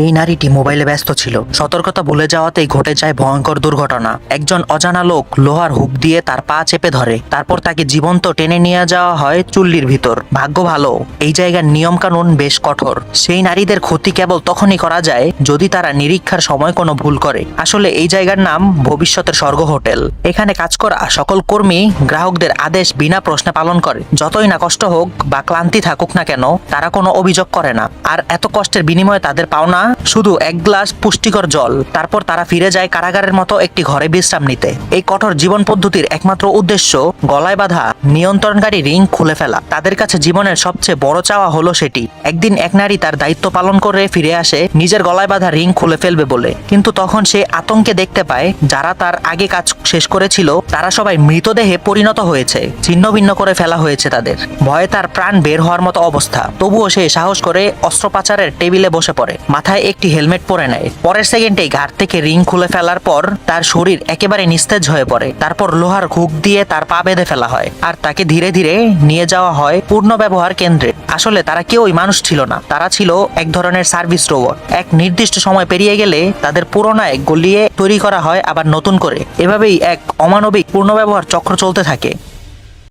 এই নারীটি মোবাইলে ব্যস্ত ছিল। সতর্কতা ভুলে যাওয়াতেই ঘটে যায় ভয়ঙ্কর দুর্ঘটনা। একজন অজানা লোক লোহার হুক দিয়ে তার পা চেপে ধরে, তারপর তাকে জীবন্ত টেনে নিয়ে যাওয়া হয় চুল্লির ভিতর। ভাগ্য ভালো, এই জায়গার নিয়ম কানুন বেশ কঠোর। সেই নারীদের ক্ষতি কেবল তখনই করা যায় যদি তারা নিরীক্ষার সময় কোনো ভুল করে। আসলে এই জায়গার নাম ভবিষ্যতের স্বর্গ হোটেল। এখানে কাজ করা সকল কর্মী গ্রাহকদের আদেশ বিনা প্রশ্নে পালন করে। যতই না কষ্ট হোক বা ক্লান্তি থাকুক না কেন, তারা কোনো অভিযোগ করে না। আর এত কষ্টের বিনিময়ে তাদের পাওনা শুধু এক গ্লাস পুষ্টিকর জল। তারপর তারা ফিরে যায় কারাগারের মতো একটি ঘরে বিশ্রাম নিতে। এই কঠোর জীবন পদ্ধতির একমাত্র উদ্দেশ্য গলায় বাঁধা নিয়ন্ত্রণকারী রিং খুলে ফেলা। তাদের কাছে জীবনের সবচেয়ে বড় চাওয়া হলো সেটি। একদিন এক নারী তার দায়িত্ব পালন করে ফিরে আসে নিজের গলায় বাঁধা রিং খুলে ফেলবে বলে। কিন্তু তখন সে আতঙ্কে দেখতে পায় যারা তার আগে কাজ শেষ করেছিল তারা সবাই মৃতদেহে পরিণত হয়েছে, ছিন্ন ভিন্ন করে ফেলা হয়েছে তাদের। ভয়ে তার প্রাণ বের হওয়ার মতো অবস্থা। তবুও সে সাহস করে অস্ত্রোপচারের টেবিলে বসে পড়ে, মাথায় একটি হেলমেট পরে নেয়। পরের সেকেন্ডেই ঘাট থেকে রিং খুলে ফেলার পর তার শরীর একেবারে নিস্তেজ হয়ে পড়ে। তারপর লোহার হুক দিয়ে তার পা বেঁধে ফেলা হয় আর তাকে ধীরে ধীরে নিয়ে যাওয়া হয় পূর্ণ ব্যবহার কেন্দ্রে। আসলে তারা কেউই মানুষ ছিল না, তারা ছিল এক ধরনের সার্ভিস রোবট। এক নির্দিষ্ট সময় পেরিয়ে গেলে তাদের পুরোনায় গলিয়ে তৈরি করা হয় আবার নতুন করে। এভাবেই এক অমানবিক পূর্ণ ব্যবহার চক্র চলতে থাকে।